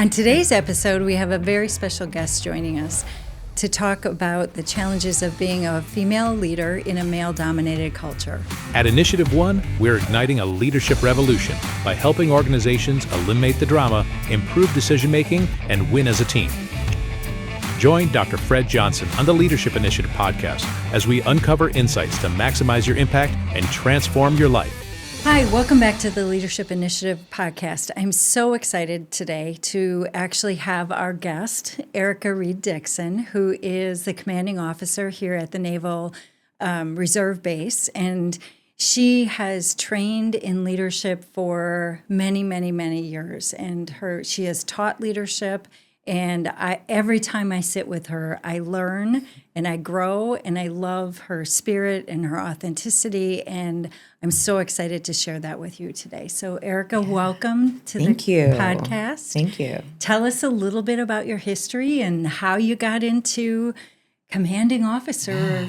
On today's episode, we have a very special guest joining us to talk about the challenges of being a female leader in a male-dominated culture. At InitiativeOne, we're igniting a leadership revolution by helping organizations eliminate the drama, improve decision-making, and win as a team. Join Dr. Fred Johnson on the Leadership Initiative podcast as we uncover insights to maximize your impact and transform your life. Hi, welcome back to the Leadership Initiative podcast. I'm so excited today to actually have our guest, Erica Reid-Dixon, who is the commanding officer here at the Naval Reserve Base. And she has trained in leadership for many, many, many years. And she has taught leadership. And every time I sit with her, I learn and I grow, and I love her spirit and her authenticity. And I'm so excited to share that with you today. So, Erica, welcome to the podcast. Thank you. Tell us a little bit about your history and how you got into commanding officer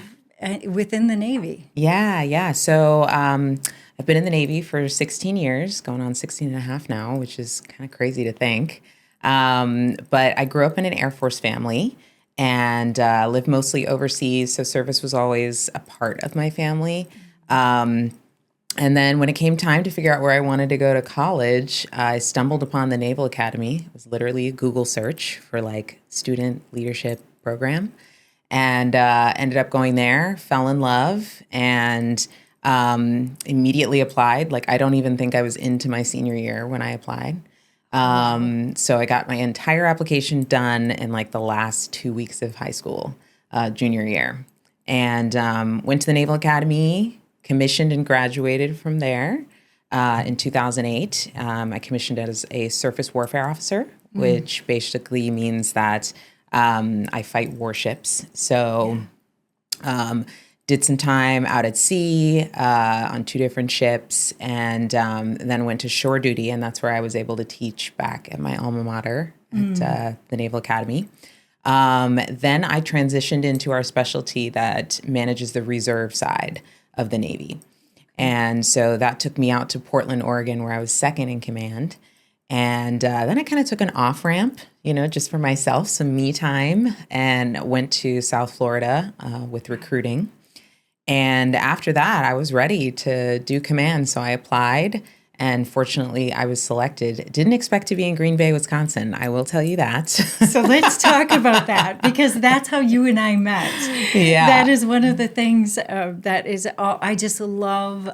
within the Navy. Yeah. So I've been in the Navy for 16 years, going on 16 and a half now, which is kind of crazy to think. But I grew up in an Air Force family and lived mostly overseas. So service was always a part of my family. And then when it came time to figure out where I wanted to go to college, I stumbled upon the Naval Academy. It was literally a Google search for like student leadership program, and ended up going there, fell in love, and immediately applied. Like, I don't even think I was into my senior year when I applied. So I got my entire application done in like the last 2 weeks of high school, junior year, and went to the Naval Academy, commissioned and graduated from there in 2008. I commissioned as a surface warfare officer, which basically means that I fight warships. So did some time out at sea on 2 different ships, and then went to shore duty, and that's where I was able to teach back at my alma mater at the Naval Academy. Then I transitioned into our specialty that manages the reserve side of the Navy. And so that took me out to Portland, Oregon, where I was second in command. And then I kind of took an off-ramp, just for myself, some me time, and went to South Florida with recruiting. And after that, I was ready to do command. So I applied, and fortunately, I was selected. Didn't expect to be in Green Bay, Wisconsin. I will tell you that. So let's talk about that, because that's how you and I met. Yeah. That is one of the things that is, I just love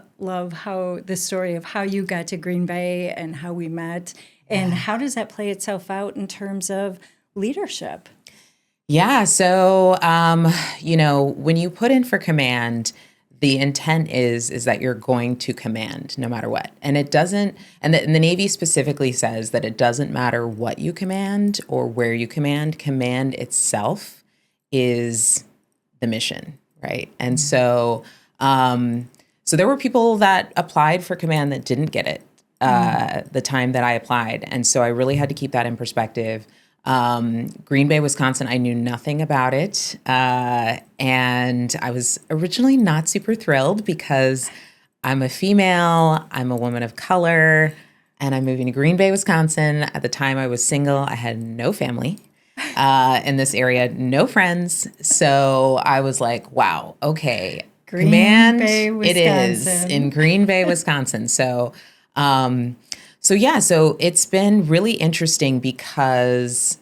how the story of how you got to Green Bay and how we met. And how does that play itself out in terms of leadership? Yeah. So, when you put in for command, the intent is that you're going to command no matter what. And it doesn't, and the Navy specifically says that it doesn't matter what you command or where you command. Command itself is the mission, right? And so there were people that applied for command that didn't get it the time that I applied. And so I really had to keep that in perspective. Green Bay, Wisconsin, I knew nothing about it. And I was originally not super thrilled because I'm a female, I'm a woman of color, and I'm moving to Green Bay, Wisconsin. At the time I was single, I had no family in this area, no friends. So I was like, wow, okay, command, it is in Green Bay, Wisconsin. So it's been really interesting because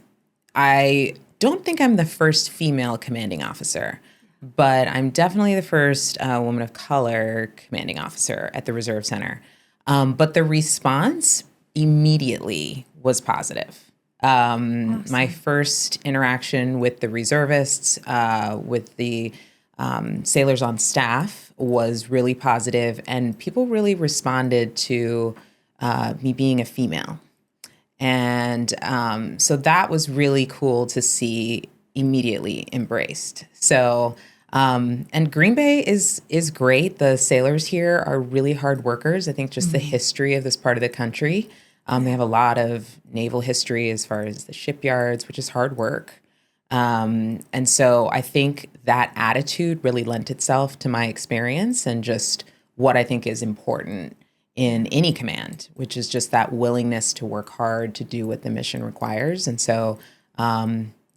I don't think I'm the first female commanding officer, but I'm definitely the first woman of color commanding officer at the Reserve Center. But the response immediately was positive. Awesome. My first interaction with the reservists, with the sailors on staff, was really positive, and people really responded to me being a female. And so that was really cool to see immediately embraced. So, and Green Bay is great. The sailors here are really hard workers. I think just the history of this part of the country, they have a lot of naval history as far as the shipyards, which is hard work. And so I think that attitude really lent itself to my experience and just what I think is important in any command, which is just that willingness to work hard to do what the mission requires. And so,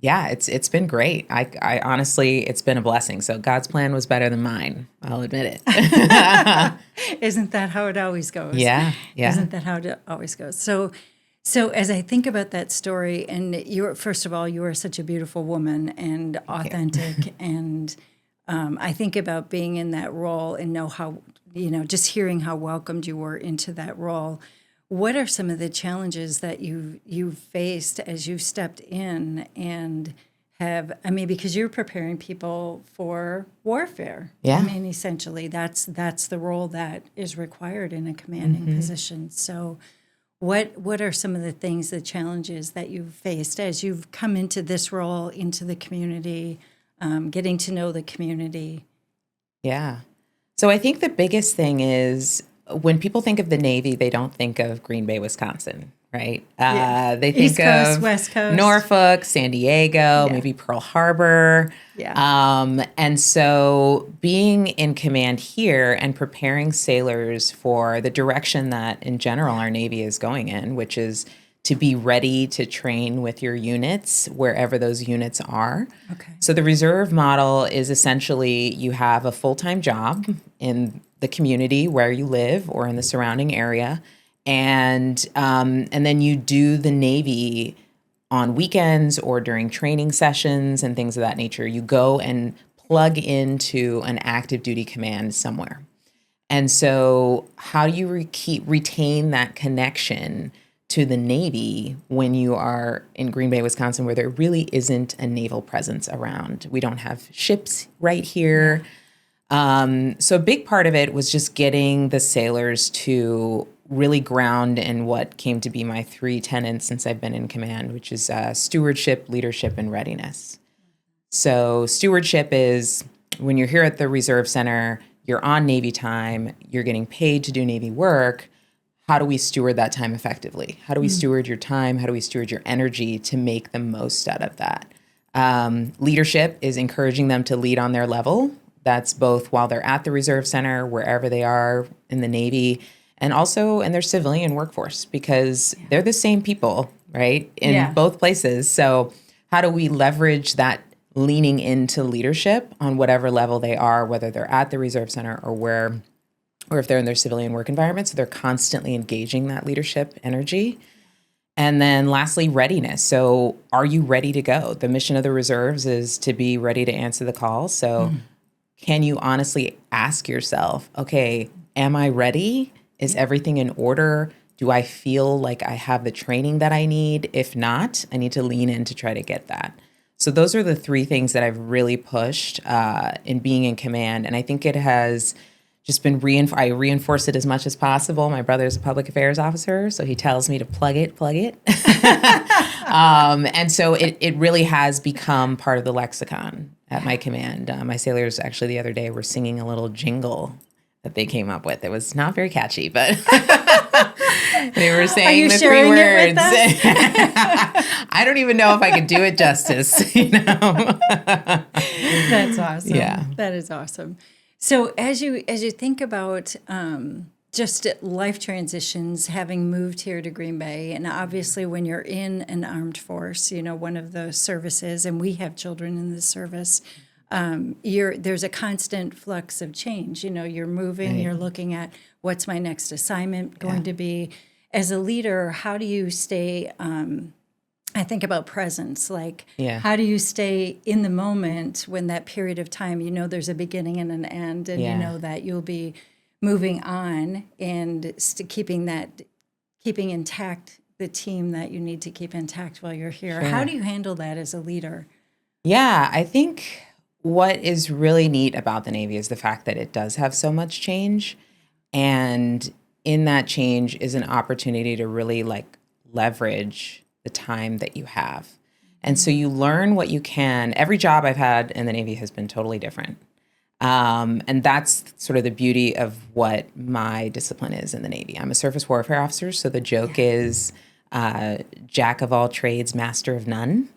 yeah, it's been great. I honestly, it's been a blessing. So God's plan was better than mine. I'll admit it. Isn't that how it always goes? Yeah. Isn't that how it always goes? So as I think about that story, and first of all, you are such a beautiful woman and authentic, and I think about being in that role and know how, just hearing how welcomed you were into that role. What are some of the challenges that you faced as you stepped in and because you're preparing people for warfare. Yeah. I mean, essentially, that's the role that is required in a commanding position. So what are some of the things, the challenges that you've faced as you've come into this role, into the community, getting to know the community? Yeah. So I think the biggest thing is when people think of the Navy, they don't think of Green Bay, Wisconsin, right? They think East Coast, of West Coast. Norfolk, San Diego, maybe Pearl Harbor. Yeah. And so being in command here and preparing sailors for the direction that in general our Navy is going in, which is to be ready to train with your units wherever those units are. Okay. So the reserve model is essentially you have a full-time job in the community where you live or in the surrounding area, and then you do the Navy on weekends or during training sessions and things of that nature. You go and plug into an active duty command somewhere. And so how do you retain that connection to the Navy when you are in Green Bay, Wisconsin, where there really isn't a naval presence around? We don't have ships right here. So a big part of it was just getting the sailors to really ground in what came to be my 3 tenets since I've been in command, which is stewardship, leadership, and readiness. So stewardship is when you're here at the Reserve Center, you're on Navy time, you're getting paid to do Navy work. How do we steward that time effectively? How do we steward your time? How do we steward your energy to make the most out of that? Leadership is encouraging them to lead on their level. That's both while they're at the Reserve Center, wherever they are in the Navy, and also in their civilian workforce, because they're the same people, right, in both places. So how do we leverage that leaning into leadership on whatever level they are, whether they're at the Reserve Center or if they're in their civilian work environment, so they're constantly engaging that leadership energy. And then lastly, readiness. So are you ready to go? The mission of the reserves is to be ready to answer the call. So can you honestly ask yourself, okay, am I ready? Is everything in order? Do I feel like I have the training that I need? If not, I need to lean in to try to get that. So those are the 3 things that I've really pushed in being in command. And I think it has just been I reinforce it as much as possible. My brother is a public affairs officer, so he tells me to plug it. And so it really has become part of the lexicon at my command. My sailors actually the other day were singing a little jingle that they came up with. It was not very catchy, but they were saying the 3 words. It with us? I don't even know if I could do it justice, That's awesome. Yeah. That is awesome. So as you think about just life transitions, having moved here to Green Bay, and obviously when you're in an armed force, one of the services, and we have children in the service, there's a constant flux of change. You're moving, you're looking at what's my next assignment going to be. As a leader, how do you stay? I think about presence, how do you stay in the moment when that period of time, there's a beginning and an end, and you know that you'll be moving on and keeping intact the team that you need to keep intact while you're here. Sure. How do you handle that as a leader? Yeah, I think what is really neat about the Navy is the fact that it does have so much change, and in that change is an opportunity to really leverage the time that you have. And so you learn what you can. Every job I've had in the Navy has been totally different. And that's sort of the beauty of what my discipline is in the Navy. I'm a surface warfare officer, so the joke is jack of all trades, master of none,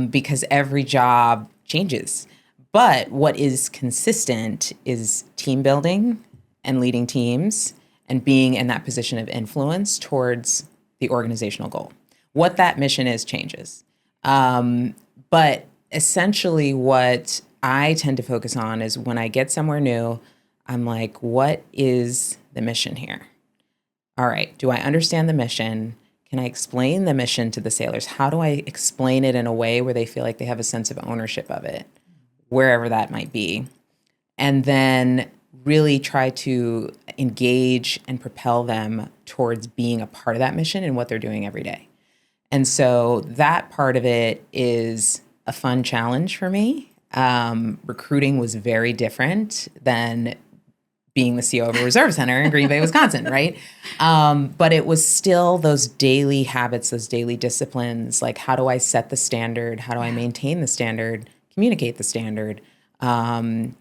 because every job changes. But what is consistent is team building and leading teams and being in that position of influence towards the organizational goal. What that mission is changes. But essentially what I tend to focus on is when I get somewhere new, I'm like, what is the mission here? All right, do I understand the mission? Can I explain the mission to the sailors? How do I explain it in a way where they feel like they have a sense of ownership of it, wherever that might be? And then really try to engage and propel them towards being a part of that mission and what they're doing every day. And so that part of it is a fun challenge for me. Recruiting was very different than being the CEO of a reserve center in Green Bay, Wisconsin, right? But it was still those daily habits, those daily disciplines, like how do I set the standard? How do I maintain the standard, communicate the standard? And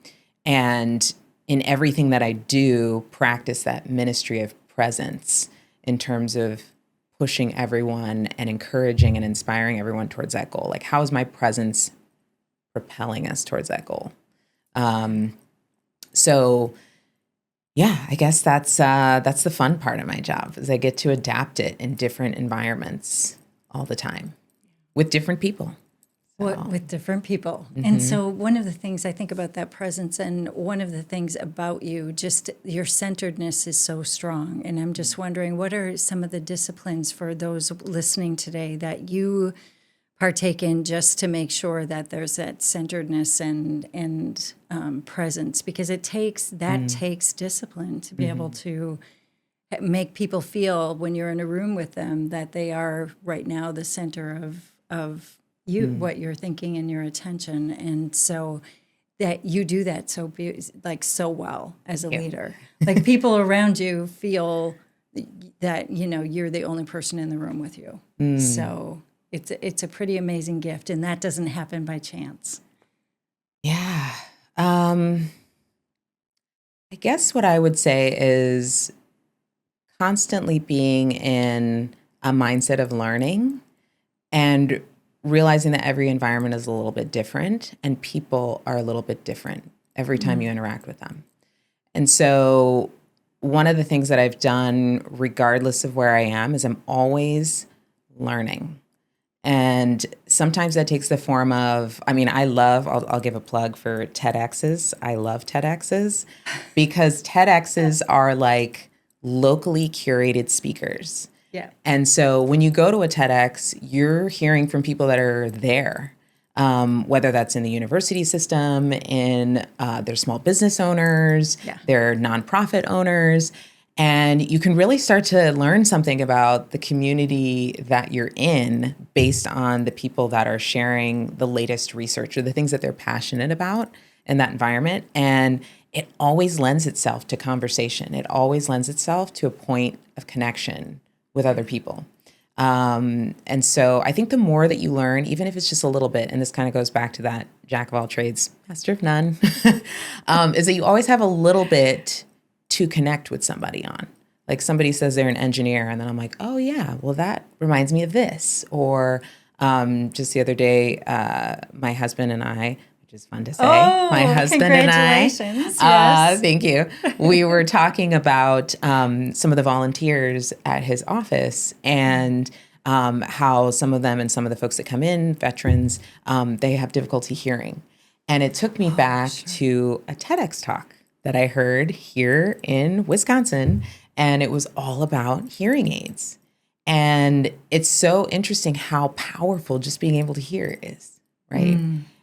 in everything that I do, practice that ministry of presence in terms of pushing everyone and encouraging and inspiring everyone towards that goal. Like, how is my presence propelling us towards that goal? So yeah, I guess that's the fun part of my job, is I get to adapt it in different environments all the time with different people. With different people. And so one of the things I think about that presence, and one of the things about you, just your centeredness is so strong. And I'm just wondering, what are some of the disciplines for those listening today that you partake in just to make sure that there's that centeredness and presence? Because it takes discipline to be able to make people feel, when you're in a room with them, that they are right now the center of you, what you're thinking and your attention. And so that you do that so well as a leader. Like, people around you feel that, you're the only person in the room with you. So it's a pretty amazing gift, and that doesn't happen by chance. Yeah. I guess what I would say is constantly being in a mindset of learning and realizing that every environment is a little bit different and people are a little bit different every time you interact with them. And so one of the things that I've done, regardless of where I am, is I'm always learning. And sometimes that takes the form of, I'll give a plug for TEDx's. I love TEDx's because TEDx's are like locally curated speakers. Yeah. And so when you go to a TEDx, you're hearing from people that are there, whether that's in the university system, in their small business owners, their nonprofit owners. And you can really start to learn something about the community that you're in based on the people that are sharing the latest research or the things that they're passionate about in that environment. And it always lends itself to conversation. It always lends itself to a point of connection with other people. And so I think the more that you learn, even if it's just a little bit, and this kind of goes back to that jack of all trades, master of none, is that you always have a little bit to connect with somebody on. Like, somebody says they're an engineer, and then I'm like, oh yeah, well that reminds me of this. Or just the other day, my husband and I, which is fun to say, my husband and I, yes. thank you. We were talking about some of the volunteers at his office and how some of them and some of the folks that come in, veterans, they have difficulty hearing. And it took me back to a TEDx talk that I heard here in Wisconsin, and it was all about hearing aids. And it's so interesting how powerful just being able to hear is, right?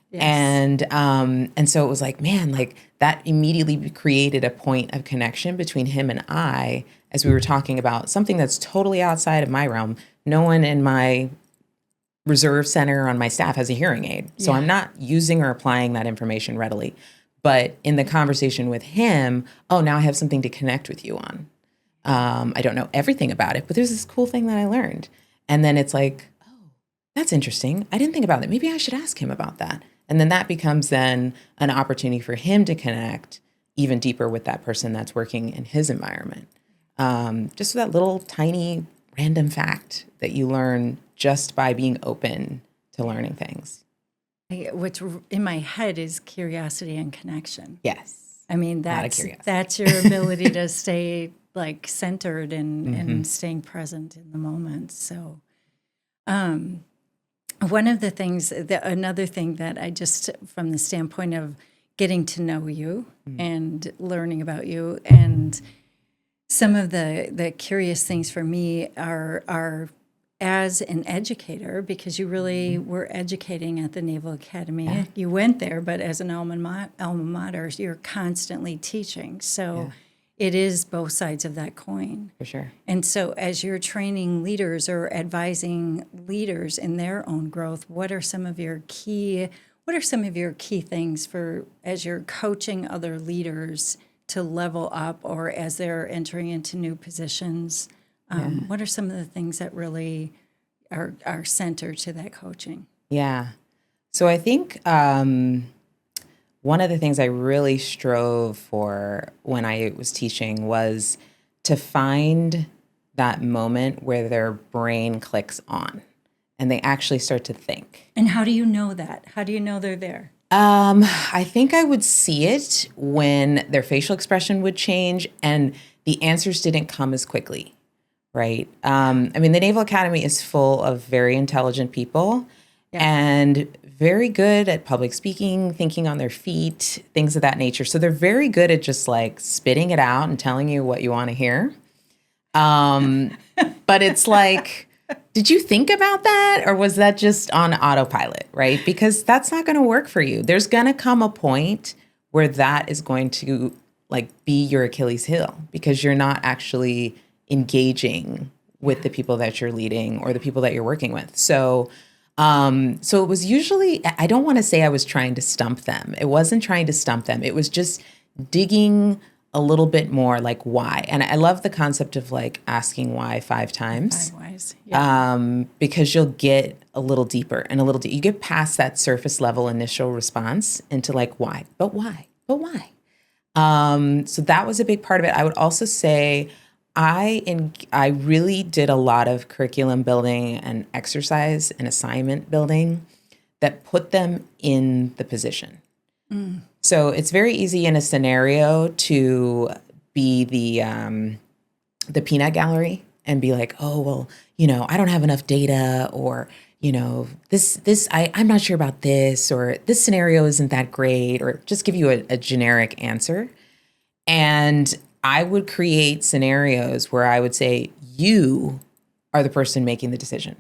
Yes. And so it was like, man, like that immediately created a point of connection between him and I as we were talking about something that's totally outside of my realm. No one in my reserve center on my staff has a hearing aid. So I'm not using or applying that information readily. But in the conversation with him, now I have something to connect with you on. I don't know everything about it, but there's this cool thing that I learned. And then it's like, oh, that's interesting. I didn't think about that. Maybe I should ask him about that. And then that becomes then an opportunity for him to connect even deeper with that person that's working in his environment. Just that little tiny random fact that you learn just by being open to learning things. What's in my head is curiosity and connection. Yes. I mean, A lot of curiosity. that's your ability to stay like centered and staying present in the moment. So one of the things, another thing that I just, from the standpoint of getting to know you and learning about you, and some of the curious things for me are as an educator, because you really were educating at the Naval Academy. Yeah. You went there, but as an alma mater, you're constantly teaching. So it is both sides of that coin. For sure. And so as you're training leaders or advising leaders in their own growth, what are some of your key things for as you're coaching other leaders to level up, or as they're entering into new positions? What are some of the things that really are centered to that coaching? Yeah. So I think one of the things I really strove for when I was teaching was to find that moment where their brain clicks on and they actually start to think. And how do you know that? How do you know they're there? I think I would see it when their facial expression would change and the answers didn't come as quickly, right? I mean, the Naval Academy is full of very intelligent people and very good at public speaking, thinking on their feet, things of that nature. So they're very good at just like spitting it out and telling you what you want to hear. But it's like, did you think about that? Or was that just on autopilot, right? Because that's not going to work for you. There's going to come a point where that is going to like be your Achilles heel, because you're not actually engaging with the people that you're leading or the people that you're working with. So it was usually, I don't want to say I was trying to stump them. It wasn't trying to stump them. It was just digging a little bit more, like why. And I love the concept of like asking why 5 times. 5 whys. Yeah. Because you'll get a little deeper and a little you get past that surface level initial response into like why, but why, but why. So that was a big part of it. I would also say I really did a lot of curriculum building and exercise and assignment building that put them in the position. So it's very easy in a scenario to be the peanut gallery and be like, oh, well, I don't have enough data, or, I'm not sure about this, or this scenario isn't that great, or just give you a generic answer. And I would create scenarios where I would say, you are the person making the decision.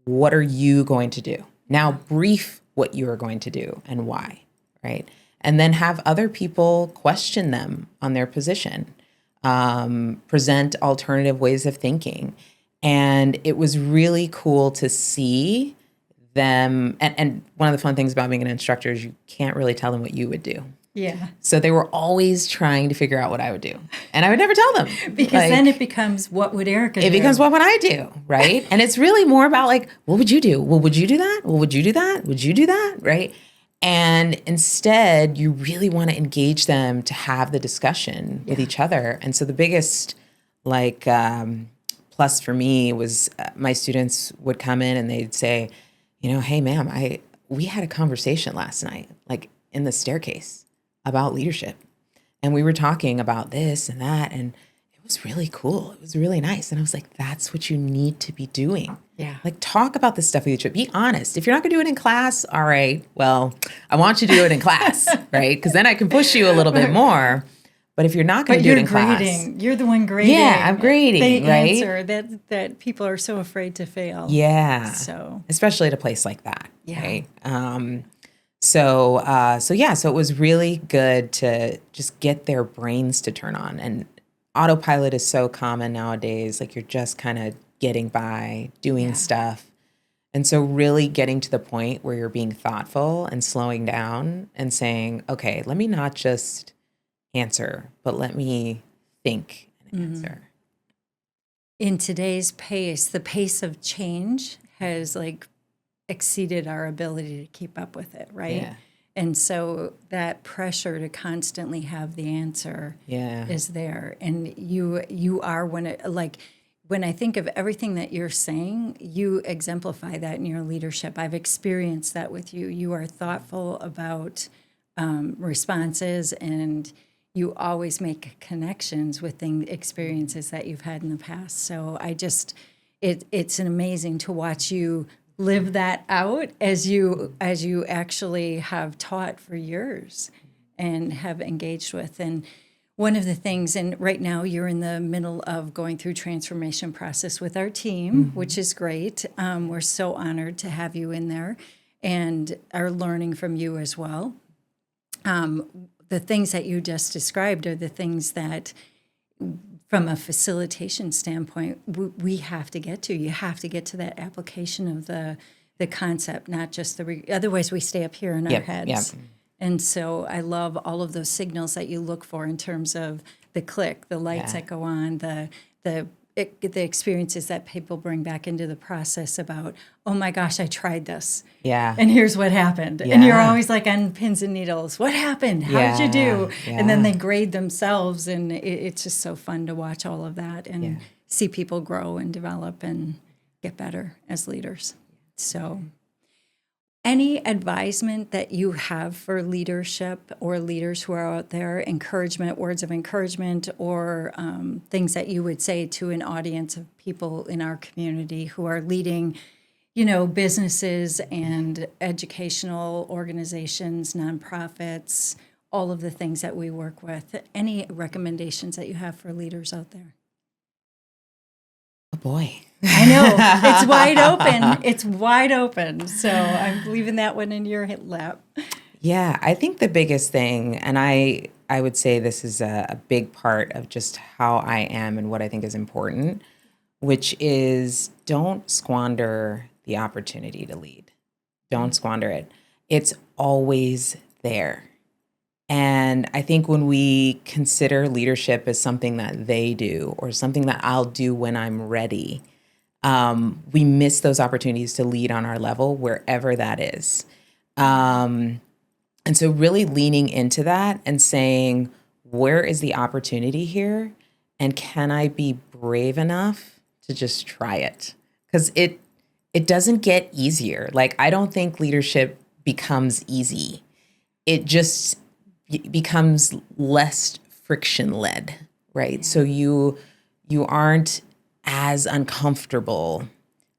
What are you going to do? Now brief what you are going to do and why, right? And then have other people question them on their position, present alternative ways of thinking. And it was really cool to see them. And one of the fun things about being an instructor is you can't really tell them what you would do. Yeah. So they were always trying to figure out what I would do. And I would never tell them. Because then it becomes, what would Erica do? It becomes, what would I do? Right. And it's really more about like, what would you do? Well, would you do that? Well, would you do that? Would you do that? Right. And instead, you really want to engage them to have the discussion with each other. And so the biggest plus for me was my students would come in and they'd say, hey, ma'am, we had a conversation last night, like in the staircase, about leadership. And we were talking about this and that, and it was really cool. It was really nice. And I was like, that's what you need to be doing. Yeah. Like, talk about this stuff with each other. Be honest. If you're not going to do it in class, all right, well, I want you to do it in class, right? Because then I can push you a little bit more. But if you're not going to do it in class. You're the one grading. Yeah, I'm grading, the right? answer that people are so afraid to fail. Yeah. So especially at a place like that, right? So it was really good to just get their brains to turn on. And autopilot is so common nowadays. Like, you're just kind of getting by, doing stuff. And so really getting to the point where you're being thoughtful and slowing down and saying, okay, let me not just answer, but let me think and answer. In today's pace, the pace of change has exceeded our ability to keep up with it, right? Yeah. And so that pressure to constantly have the answer is there. And you are when I think of everything that you're saying, you exemplify that in your leadership. I've experienced that with you. You are thoughtful about responses, and you always make connections with experiences that you've had in the past. So it's amazing to watch you live that out as you actually have taught for years and have engaged with. And one of the things, and right now you're in the middle of going through transformation process with our team, which is great. We're so honored to have you in there and are learning from you as well. The things that you just described are the things that, from a facilitation standpoint, we have to get to. You have to get to that application of the concept, not just otherwise we stay up here in our heads. Yep. And so I love all of those signals that you look for in terms of the click, the lights that go on, the experiences that people bring back into the process about, oh my gosh, I tried this. Yeah. And here's what happened. Yeah. And you're always like on pins and needles. What happened? How did you do? Yeah. And then they grade themselves. And it's just so fun to watch all of that and see people grow and develop and get better as leaders. So any advisement that you have for leadership or leaders who are out there, encouragement, words of encouragement, or things that you would say to an audience of people in our community who are leading, businesses and educational organizations, nonprofits, all of the things that we work with? Any recommendations that you have for leaders out there? Oh boy. I know. It's wide open. It's wide open. So I'm leaving that one in your lap. Yeah, I think the biggest thing, and I would say this is a big part of just how I am and what I think is important, which is don't squander the opportunity to lead. Don't squander it. It's always there. And I think when we consider leadership as something that they do or something that I'll do when I'm ready, we miss those opportunities to lead on our level, wherever that is. And so really leaning into that and saying, where is the opportunity here? And can I be brave enough to just try it? Because it doesn't get easier. Like, I don't think leadership becomes easy. It just becomes less friction-led, right? So you aren't as uncomfortable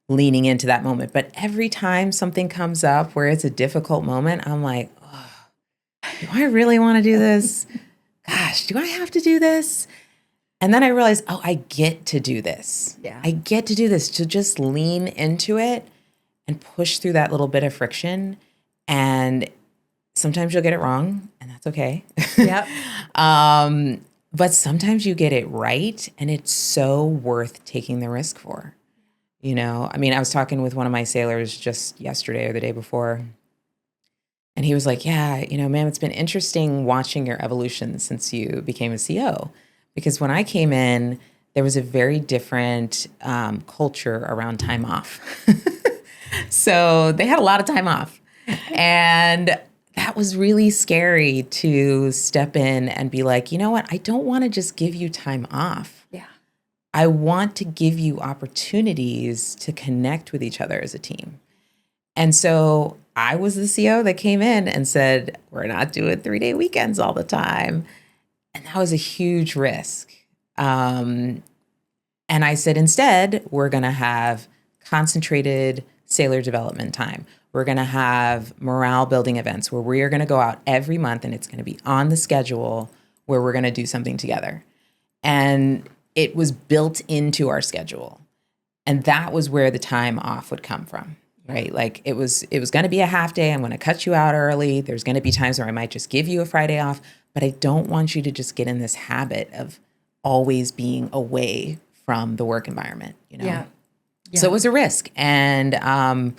leaning into that moment. But every time something comes up where it's a difficult moment, I'm like, oh, do I really want to do this? Gosh, do I have to do this? And then I realized, oh, I get to do this. Yeah. I get to do this, to just lean into it and push through that little bit of friction. And sometimes you'll get it wrong, and that's okay. Yep. But sometimes you get it right, and it's so worth taking the risk for. I mean, I was talking with one of my sailors just yesterday or the day before, and he was like, yeah, ma'am, it's been interesting watching your evolution since you became a CO. Because when I came in, there was a very different culture around time off. So they had a lot of time off. And that was really scary to step in and be like, you know what? I don't want to just give you time off. Yeah. I want to give you opportunities to connect with each other as a team. And so I was the CO that came in and said, we're not doing 3-day weekends all the time. And that was a huge risk. And I said, instead, we're going to have concentrated sailor development time. We're going to have morale building events where we are going to go out every month, and it's going to be on the schedule where we're going to do something together. And it was built into our schedule. And that was where the time off would come from, right? Like it was going to be a half day. I'm going to cut you out early. There's going to be times where I might just give you a Friday off, but I don't want you to just get in this habit of always being away from the work environment, Yeah. So it was a risk. And,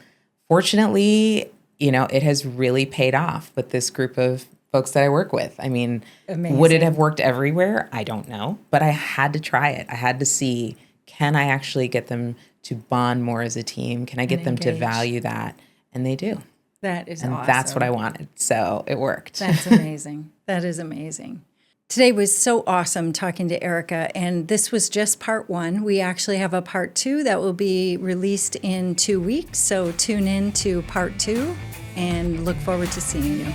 fortunately, it has really paid off with this group of folks that I work with. I mean, amazing. Would it have worked everywhere? I don't know, but I had to try it. I had to see, can I actually get them to bond more as a team? Can I get them to value that? And they do. That is and awesome. That's what I wanted. So it worked. That's amazing. That is amazing. Today was so awesome talking to Erica, and this was just part 1. We actually have a part 2 that will be released in 2 weeks, so tune in to part 2 and look forward to seeing you.